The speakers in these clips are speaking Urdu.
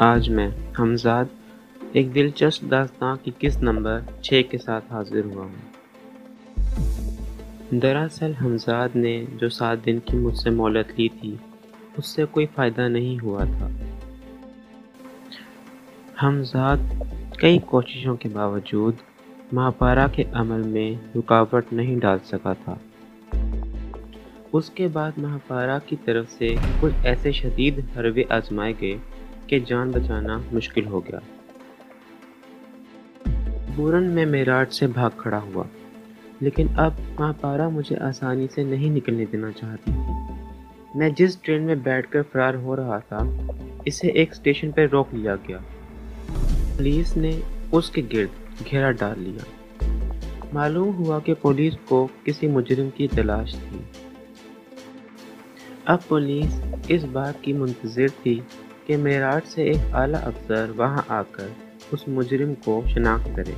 آج میں حمزاد ایک دلچسپ داستان کی قسط نمبر 6 کے ساتھ حاضر ہوا ہوں۔ دراصل حمزاد نے جو 7 دن کی مجھ سے مہلت لی تھی اس سے کوئی فائدہ نہیں ہوا تھا۔ حمزاد کئی کوششوں کے باوجود مہاپارا کے عمل میں رکاوٹ نہیں ڈال سکا تھا۔ اس کے بعد مہاپارا کی طرف سے کچھ ایسے شدید حربے آزمائے گئے کہ جان بچانا مشکل ہو گیا۔ بورن میں میراٹ سے بھاگ کھڑا ہوا، لیکن اب مہاپارا مجھے آسانی سے نہیں نکلنے دینا چاہتی تھی۔ میں جس ٹرین میں بیٹھ کر فرار ہو رہا تھا اسے ایک اسٹیشن پر روک لیا گیا۔ پولیس نے اس کے گرد گھیرا ڈال لیا۔ معلوم ہوا کہ پولیس کو کسی مجرم کی تلاش تھی۔ اب پولیس اس بات کی منتظر تھی کہ میراٹ سے ایک اعلیٰ افسر وہاں آ کر اس مجرم کو شناخت کرے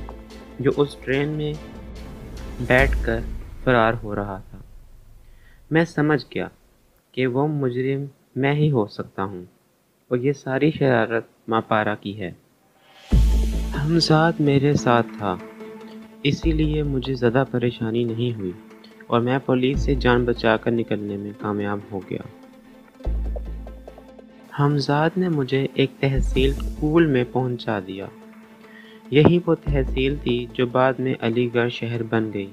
جو اس ٹرین میں بیٹھ کر فرار ہو رہا تھا۔ میں سمجھ گیا کہ وہ مجرم میں ہی ہو سکتا ہوں اور یہ ساری شرارت مہاپارا کی ہے۔ حمزاد میرے ساتھ تھا، اسی لیے مجھے زیادہ پریشانی نہیں ہوئی اور میں پولیس سے جان بچا کر نکلنے میں کامیاب ہو گیا۔ حمزاد نے مجھے ایک تحصیل پول میں پہنچا دیا۔ یہی وہ تحصیل تھی جو بعد میں علی گڑھ شہر بن گئی۔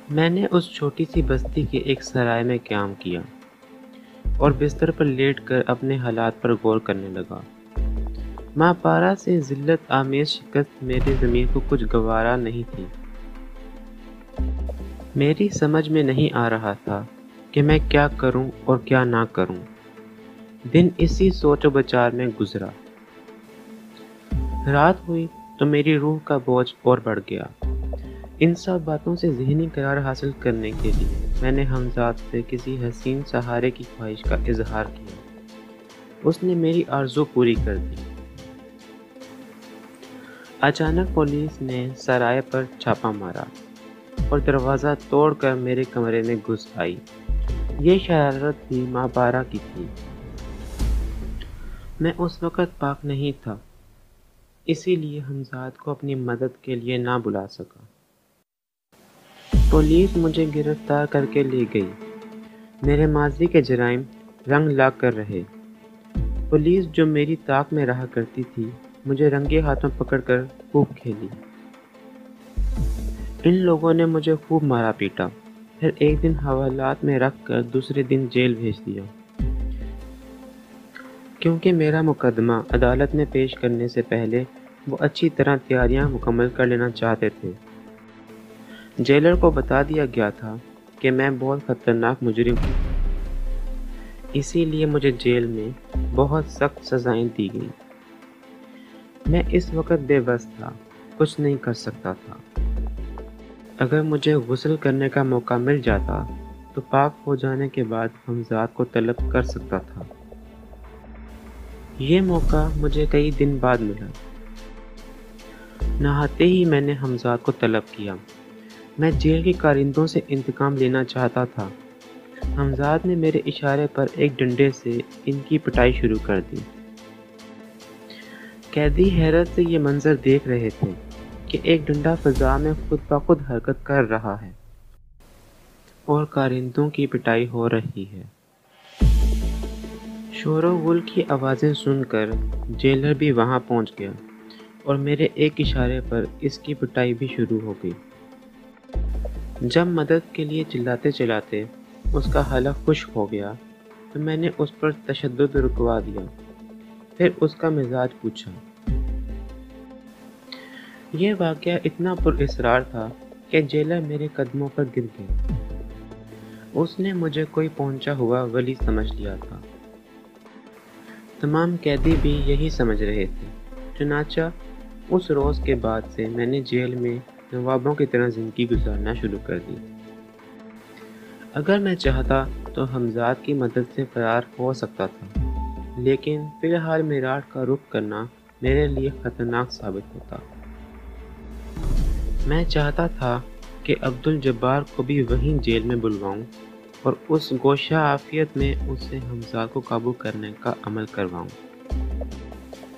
میں نے اس چھوٹی سی بستی کے ایک سرائے میں قیام کیا اور بستر پر لیٹ کر اپنے حالات پر غور کرنے لگا۔ مہاپارا سے ذلت آمیز شکست میرے ضمیر کو کچھ گوارا نہیں تھی۔ میری سمجھ میں نہیں آ رہا تھا کہ میں کیا کروں اور کیا نہ کروں۔ دن اسی سوچ و بچار میں گزرا۔ رات ہوئی تو میری روح کا بوجھ اور بڑھ گیا۔ ان سب باتوں سے ذہنی قرار حاصل کرنے کے لیے میں نے حمزاد سے کسی حسین سہارے کی خواہش کا اظہار کیا۔ اس نے میری آرزو پوری کر دی۔ اچانک پولیس نے سرائے پر چھاپا مارا اور دروازہ توڑ کر میرے کمرے میں گھس آئی۔ یہ شرارت بھی مہاپارا کی تھی۔ میں اس وقت پاک نہیں تھا، اسی لیے حمزاد کو اپنی مدد کے لیے نہ بلا سکا۔ پولیس مجھے گرفتار کر کے لے گئی۔ میرے ماضی کے جرائم رنگ لا کر رہے۔ پولیس جو میری طاق میں رہا کرتی تھی مجھے رنگے ہاتھوں پکڑ کر خوب کھیلی۔ ان لوگوں نے مجھے خوب مارا پیٹا، پھر ایک دن حوالات میں رکھ کر دوسرے دن جیل بھیج دیا۔ کیونکہ میرا مقدمہ عدالت میں پیش کرنے سے پہلے وہ اچھی طرح تیاریاں مکمل کر لینا چاہتے تھے۔ جیلر کو بتا دیا گیا تھا کہ میں بہت خطرناک مجرم ہوں، اسی لیے مجھے جیل میں بہت سخت سزائیں دی گئیں۔ میں اس وقت بے بس تھا، کچھ نہیں کر سکتا تھا۔ اگر مجھے غسل کرنے کا موقع مل جاتا تو پاک ہو جانے کے بعد حمزاد کو طلب کر سکتا تھا۔ یہ موقع مجھے کئی دن بعد ملا۔ نہاتے ہی میں نے حمزاد کو طلب کیا۔ میں جیل کے کارندوں سے انتقام لینا چاہتا تھا۔ حمزاد نے میرے اشارے پر ایک ڈنڈے سے ان کی پٹائی شروع کر دی۔ قیدی حیرت سے یہ منظر دیکھ رہے تھے کہ ایک ڈنڈا فضا میں خود بخود حرکت کر رہا ہے اور کارندوں کی پٹائی ہو رہی ہے۔ شور و غل کی آوازیں سن کر جیلر بھی وہاں پہنچ گیا اور میرے ایک اشارے پر اس کی پٹائی بھی شروع ہو گئی۔ جب مدد کے لیے چلاتے چلاتے اس کا حلق خشک ہو گیا تو میں نے اس پر تشدد رکوا دیا، پھر اس کا مزاج پوچھا۔ یہ واقعہ اتنا پر اسرار تھا کہ جیلر میرے قدموں پر گر گیا۔ اس نے مجھے کوئی پہنچا ہوا ولی سمجھ لیا تھا۔ تمام قیدی بھی یہی سمجھ رہے تھے۔ چنانچہ اس روز کے بعد سے میں نے جیل میں نوابوں کی طرح زندگی گزارنا شروع کر دی۔ اگر میں چاہتا تو حمزاد کی مدد سے فرار ہو سکتا تھا، لیکن فی الحال میراٹ کا رخ کرنا میرے لیے خطرناک ثابت ہوتا۔ میں چاہتا تھا کہ عبدالجبار کو بھی وہیں جیل میں بلواؤں اور اس گوشہ عافیت میں اسے حمزاد کو قابو کرنے کا عمل کرواؤں۔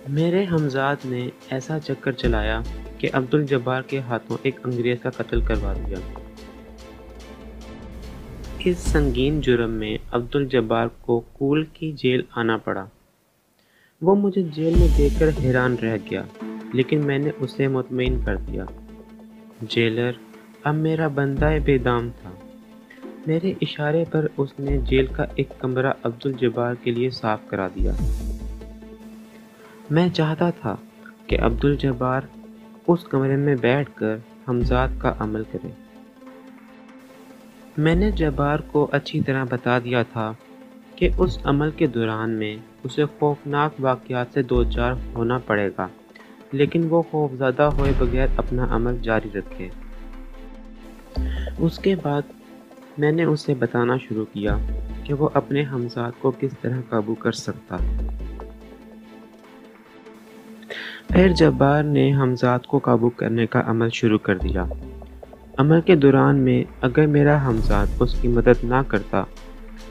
میرے حمزاد نے ایسا چکر چلایا کہ عبدالجبار کے ہاتھوں ایک انگریز کا قتل کروا دیا۔ اس سنگین جرم میں عبدالجبار کو کول کی جیل آنا پڑا۔ وہ مجھے جیل میں دیکھ کر حیران رہ گیا، لیکن میں نے اسے مطمئن کر دیا۔ جیلر اب میرا بندہ بے دام تھا۔ میرے اشارے پر اس نے جیل کا ایک کمرہ عبدالجبار کے لیے صاف کرا دیا۔ میں چاہتا تھا کہ عبدالجبار اس کمرے میں بیٹھ کر حمزاد کا عمل کرے۔ میں نے جبار کو اچھی طرح بتا دیا تھا کہ اس عمل کے دوران میں اسے خوفناک واقعات سے دوچار ہونا پڑے گا، لیکن وہ خوفزدہ ہوئے بغیر اپنا عمل جاری رکھے۔ اس کے بعد میں نے اسے بتانا شروع کیا کہ وہ اپنے حمزاد کو کس طرح قابو کر سکتا ہے۔ پھر جبار نے حمزاد کو قابو کرنے کا عمل شروع کر دیا۔ عمل کے دوران میں اگر میرا حمزاد اس کی مدد نہ کرتا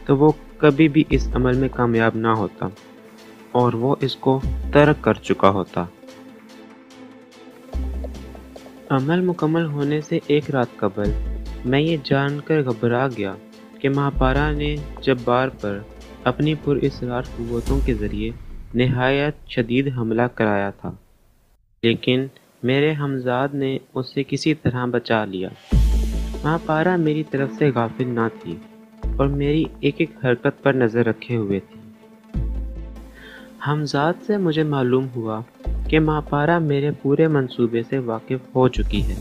تو وہ کبھی بھی اس عمل میں کامیاب نہ ہوتا اور وہ اس کو ترک کر چکا ہوتا۔ عمل مکمل ہونے سے ایک رات قبل میں یہ جان کر گھبرا گیا کہ ماہپارہ نے جبار پر اپنی پراسرار قوتوں کے ذریعے نہایت شدید حملہ کرایا تھا، لیکن میرے حمزاد نے اسے کسی طرح بچا لیا۔ ماہپارہ میری طرف سے غافل نہ تھی اور میری ایک ایک حرکت پر نظر رکھے ہوئے تھی۔ حمزاد سے مجھے معلوم ہوا کہ ماہپارہ میرے پورے منصوبے سے واقف ہو چکی ہے،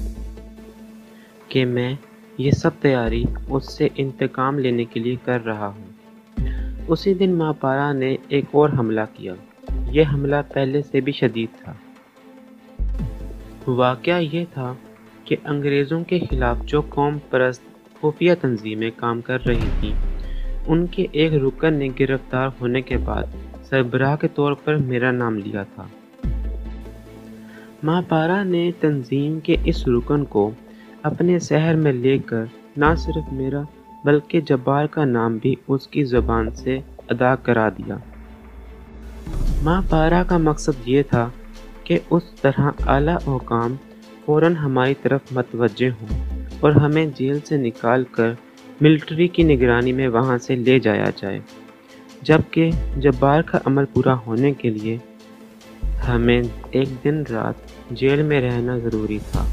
کہ میں یہ سب تیاری اس سے انتقام لینے کے لیے کر رہا ہوں۔ اسی دن ماہپارہ نے ایک اور حملہ کیا۔ یہ حملہ پہلے سے بھی شدید تھا۔ واقعہ یہ تھا کہ انگریزوں کے خلاف جو قوم پرست خفیہ تنظیمیں کام کر رہی تھیں، ان کے ایک رکن نے گرفتار ہونے کے بعد سربراہ کے طور پر میرا نام لیا تھا۔ ماہپارہ نے تنظیم کے اس رکن کو اپنے شہر میں لے کر نہ صرف میرا بلکہ جبار کا نام بھی اس کی زبان سے ادا کرا دیا۔ ماہپارہ کا مقصد یہ تھا کہ اس طرح اعلیٰ حکام فوراً ہماری طرف متوجہ ہوں اور ہمیں جیل سے نکال کر ملٹری کی نگرانی میں وہاں سے لے جایا جائے، جبکہ جبار کا عمل پورا ہونے کے لیے ہمیں ایک دن رات جیل میں رہنا ضروری تھا۔